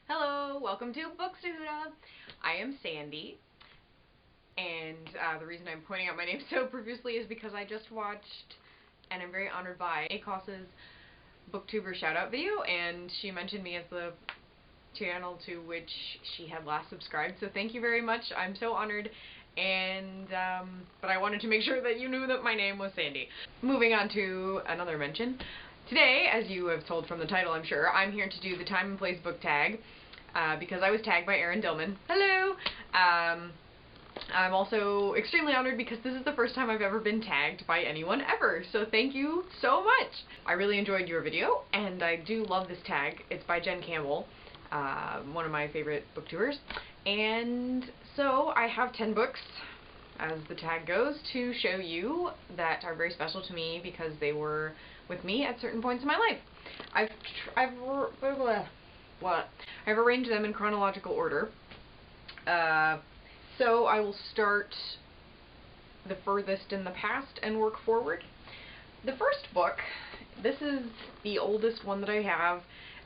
Hello, welcome to Booksuda. I am Sandy, and the reason I'm pointing out my name so profusely is because I just watched, and I'm very honored by, ACOS's booktuber shoutout video, and she mentioned me as the channel to which she had last subscribed, so thank you very much. I'm so honored, and but I wanted to make sure that you knew that my name was Sandy. Moving on to another mention. Today, as you have told from the title, I'm sure, I'm here to do the Time and Place BookTag, because I was tagged by Erin Dillman. Hello! I'm also extremely honored because this is the first time I've ever been tagged by anyone ever, so thank you so much! I really enjoyed your video, and I do love this tag. It's by Jen Campbell, one of my favorite booktubers, and so I have 10 books, as the tag goes, to show you that are very special to me because they were with me at certain points in my life. I've arranged them in chronological order. So I will start the furthest in the past and work forward. The first book, this is the oldest one that I have,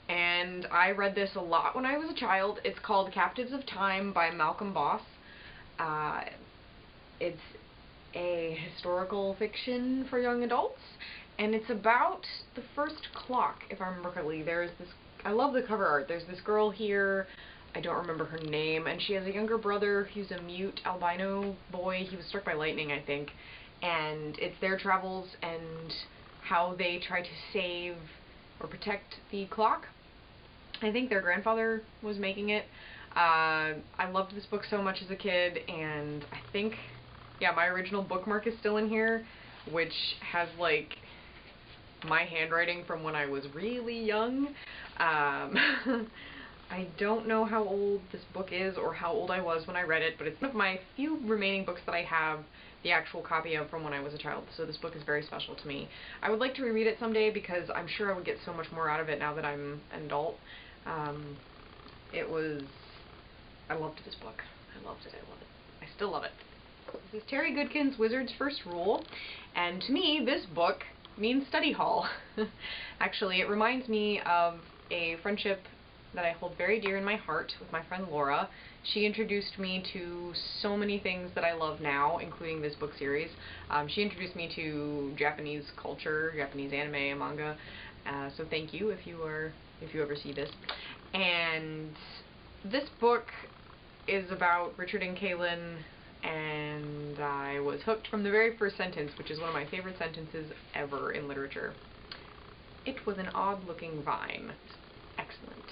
and I read this a lot when I was a child. It's called Captives of Time by Malcolm Boss. It's a historical fiction for young adults, and it's about the first clock, if I remember correctly. There's this, I love the cover art. There's this girl here, I don't remember her name, and she has a younger brother. He's a mute albino boy. He was struck by lightning, I think, and it's their travels and how they try to save or protect the clock. I think their grandfather was making it. I loved this book so much as a kid, and I think, yeah, my original bookmark is still in here, which has, like, my handwriting from when I was really young. I don't know how old this book is or how old I was when I read it, but it's one of my few remaining books that I have the actual copy of from when I was a child, so this book is very special to me. I would like to reread it someday because I'm sure I would get so much more out of it now that I'm an adult. I loved this book. I loved it. I love it. I still love it. This is Terry Goodkin's Wizard's First Rule, and to me, this book means study hall. Actually, it reminds me of a friendship that I hold very dear in my heart with my friend Laura. She introduced me to so many things that I love now, including this book series. She introduced me to Japanese culture, Japanese anime and manga, so thank you if you ever see this. And this book is about Richard and Kaylin, and I was hooked from the very first sentence, which is one of my favorite sentences ever in literature. It was an odd-looking vine. Excellent.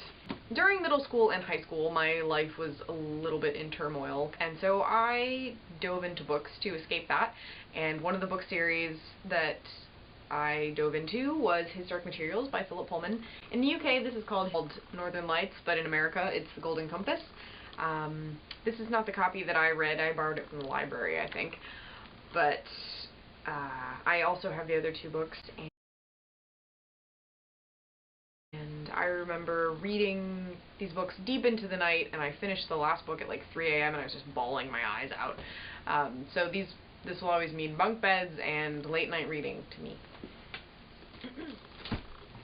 During middle school and high school, my life was a little bit in turmoil, and so I dove into books to escape that, and one of the book series that I dove into was His Dark Materials by Philip Pullman. In the UK, this is called Northern Lights, but in America, it's The Golden Compass. This is not the copy that I read. I borrowed it from the library, I think. But I also have the other two books, and I remember reading these books deep into the night, and I finished the last book at like 3 a.m. and I was just bawling my eyes out. So this will always mean bunk beds and late night reading to me.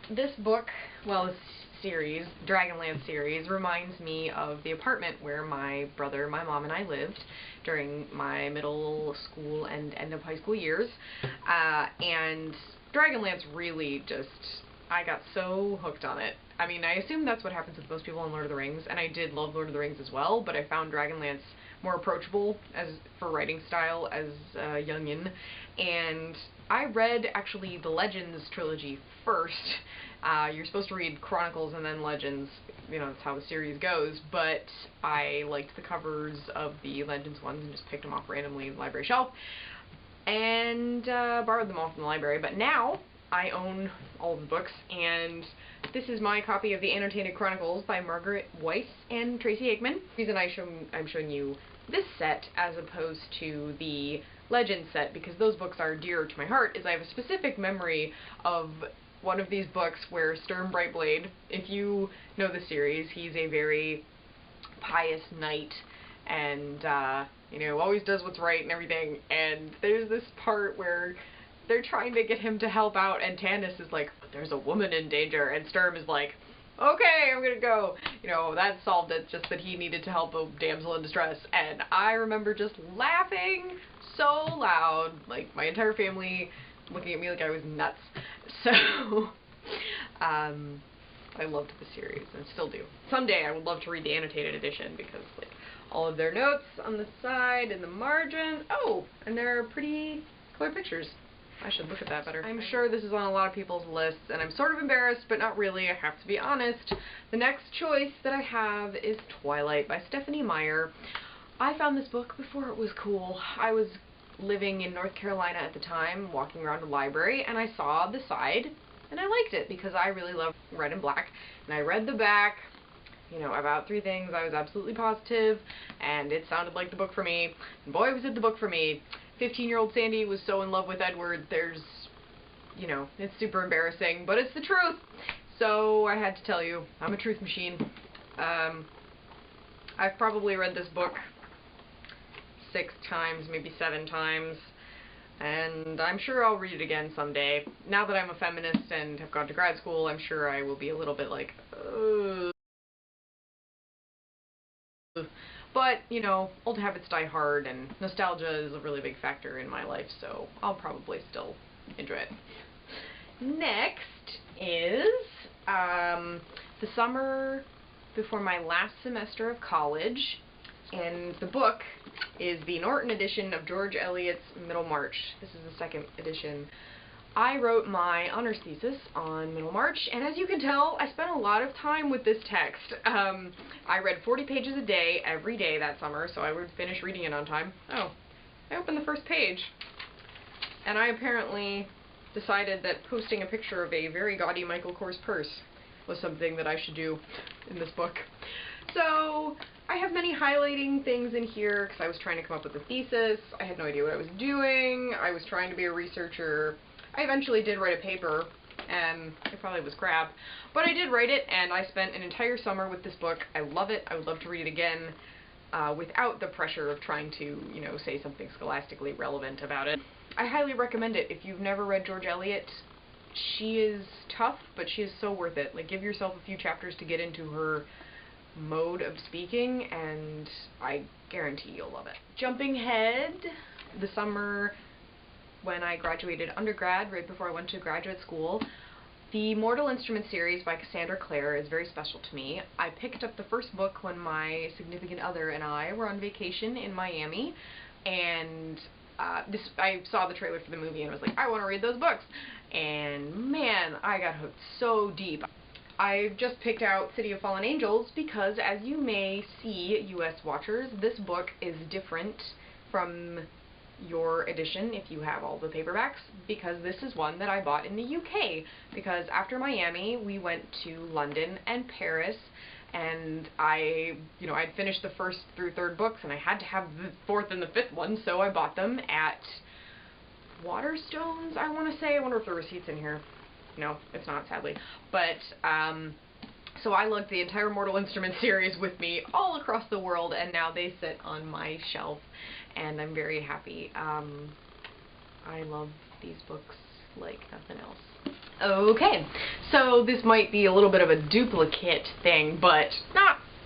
This book, well, this series, Dragonlance series, reminds me of the apartment where my brother, my mom, and I lived during my middle school and end of high school years. And Dragonlance really just, I got so hooked on it. I mean, I assume that's what happens with most people in Lord of the Rings, and I did love Lord of the Rings as well, but I found Dragonlance more approachable for writing style as a youngin'. And I read, actually, the Legends trilogy first. You're supposed to read Chronicles and then Legends, you know, that's how the series goes, but I liked the covers of the Legends ones and just picked them off randomly in the library shelf, and borrowed them all from the library. But now I own all of the books, and this is my copy of the Annotated Chronicles by Margaret Weiss and Tracy Hickman. The reason I'm showing you this set as opposed to the Legends set, because those books are dear to my heart, is I have a specific memory of one of these books where Sturm Brightblade, if you know the series, he's a very pious knight, and you know, always does what's right and everything, and there's this part where they're trying to get him to help out, and Tannis is like, there's a woman in danger, and Sturm is like, okay, I'm gonna go. you know, that solved it, just that he needed to help a damsel in distress. And I remember just laughing so loud, like my entire family looking at me like I was nuts. So, I loved the series, and still do. Someday I would love to read the annotated edition, because like all of their notes on the side and the margin. Oh, and there are pretty clear pictures. I should look at that better. I'm sure this is on a lot of people's lists, and I'm sort of embarrassed, but not really. I have to be honest. The next choice that I have is Twilight by Stephanie Meyer. I found this book before it was cool. I was living in North Carolina at the time, walking around a library, and I saw the side, and I liked it because I really love red and black. And I read the back, you know, about 3 things I was absolutely positive, and it sounded like the book for me. And boy, was it the book for me. 15-year-old Sandy was so in love with Edward. There's, you know, it's super embarrassing, but it's the truth. So I had to tell you, I'm a truth machine. I've probably read this book 6 times, maybe 7 times. And I'm sure I'll read it again someday. Now that I'm a feminist and have gone to grad school, I'm sure I will be a little bit like, ugh. But, you know, old habits die hard, and nostalgia is a really big factor in my life, so I'll probably still enjoy it. Next is the summer before my last semester of college, and the book is the Norton edition of George Eliot's Middlemarch. This is the 2nd edition. I wrote my honors thesis on Middlemarch, and as you can tell, I spent a lot of time with this text. I read 40 pages a day every day that summer, so I would finish reading it on time. Oh, I opened the first page, and I apparently decided that posting a picture of a very gaudy Michael Kors purse was something that I should do in this book. So I have many highlighting things in here because I was trying to come up with a thesis. I had no idea what I was doing. I was trying to be a researcher. I eventually did write a paper, and it probably was crap, but I did write it, and I spent an entire summer with this book. I love it. I would love to read it again without the pressure of trying to, you know, say something scholastically relevant about it. I highly recommend it. If you've never read George Eliot, she is tough, but she is so worth it. Like, give yourself a few chapters to get into her mode of speaking, and I guarantee you'll love it. Jumping ahead, the summer when I graduated undergrad, right before I went to graduate school, the Mortal Instruments series by Cassandra Clare is very special to me. I picked up the first book when my significant other and I were on vacation in Miami, and I saw the trailer for the movie and was like, I want to read those books. And man, I got hooked so deep. I've just picked out City of Fallen Angels because, as you may see, US watchers, this book is different from your edition if you have all the paperbacks, because this is one that I bought in the UK, because after Miami we went to London and Paris, and I'd finished the 1st through 3rd books and I had to have the 4th and the 5th one, so I bought them at Waterstones, I want to say. I wonder if the receipt's in here. No, it's not, sadly. But so I lugged the entire Mortal Instruments series with me all across the world, and now they sit on my shelf, and I'm very happy. I love these books like nothing else. Okay, so this might be a little bit of a duplicate thing, but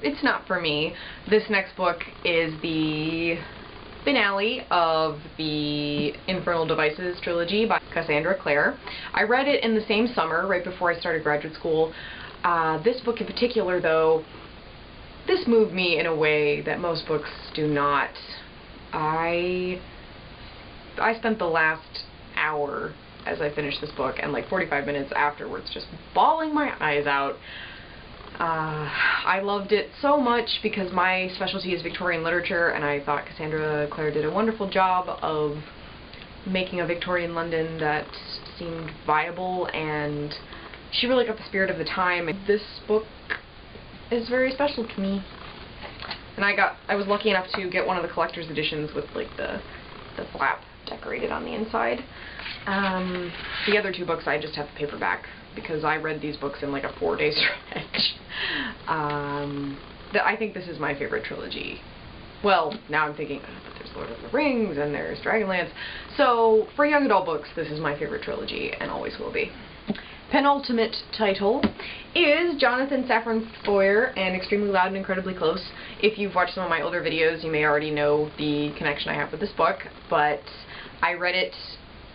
it's not for me. This next book is the finale of the Infernal Devices trilogy by Cassandra Clare. I read it in the same summer, right before I started graduate school. This book in particular, though, this moved me in a way that most books do not. I spent the last hour as I finished this book, and like 45 minutes afterwards, just bawling my eyes out. I loved it so much because my specialty is Victorian literature, and I thought Cassandra Clare did a wonderful job of making a Victorian London that seemed viable, and she really got the spirit of the time. This book is very special to me. And I was lucky enough to get one of the collector's editions with like the flap decorated on the inside. The other 2 books I just have the paperback because I read these books in like a 4-day stretch. I think this is my favorite trilogy. Well, now I'm thinking, but there's Lord of the Rings and there's Dragonlance. So for young adult books, this is my favorite trilogy and always will be. penultimate title is Jonathan Safran Foer and Extremely Loud and Incredibly Close. If you've watched some of my older videos, you may already know the connection I have with this book, but I read it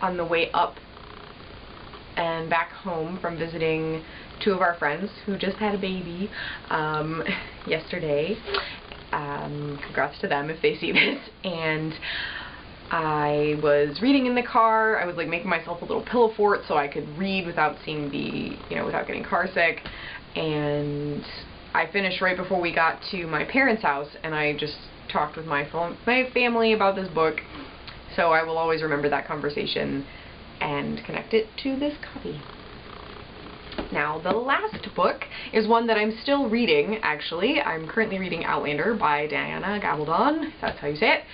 on the way up and back home from visiting two of our friends who just had a baby yesterday. Congrats to them if they see this. And I was reading in the car. I was like making myself a little pillow fort so I could read without seeing the, without getting car sick. And I finished right before we got to my parents' house, and I just talked with my family about this book. So I will always remember that conversation and connect it to this copy. Now, the last book is one that I'm still reading, actually. I'm currently reading Outlander by Diana Gabaldon, if that's how you say it.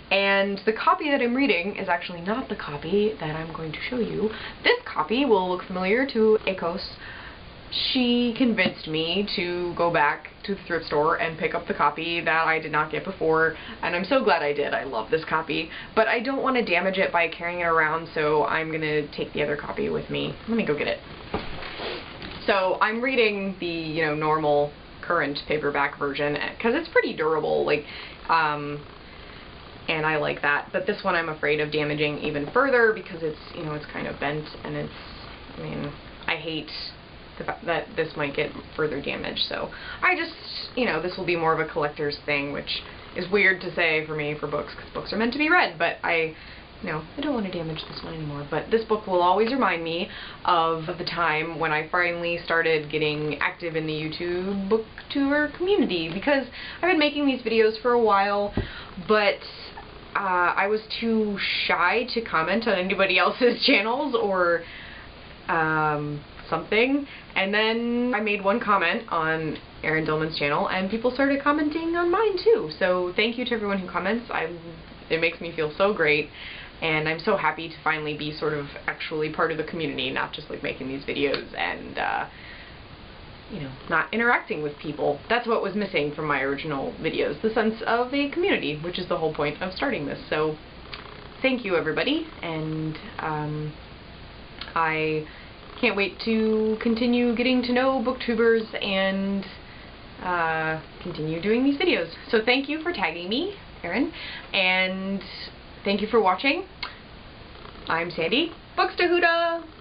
And the copy that I'm reading is actually not the copy that I'm going to show you. This copy will look familiar to Akos. She convinced me to go back to the thrift store and pick up the copy that I did not get before, and I'm so glad I did. I love this copy, but I don't want to damage it by carrying it around, so I'm going to take the other copy with me. Let me go get it. So I'm reading the, normal current paperback version because it's pretty durable, like, and I like that. But this one I'm afraid of damaging even further because it's, it's kind of bent, and it's, I hate the fact that this might get further damaged. So I just, this will be more of a collector's thing, which is weird to say for me for books because books are meant to be read, but I don't want to damage this one anymore. But this book will always remind me of the time when I finally started getting active in the YouTube booktuber community, because I've been making these videos for a while, but I was too shy to comment on anybody else's channels or something, and then I made one comment on Erin Dillman's channel and people started commenting on mine too. So thank you to everyone who comments. It makes me feel so great. And I'm so happy to finally be sort of actually part of the community, not just like making these videos and, not interacting with people. That's what was missing from my original videos, the sense of a community, which is the whole point of starting this. So thank you, everybody, and I can't wait to continue getting to know booktubers and continue doing these videos. So thank you for tagging me, Erin, and thank you for watching. I'm Sandy. Books to Huda!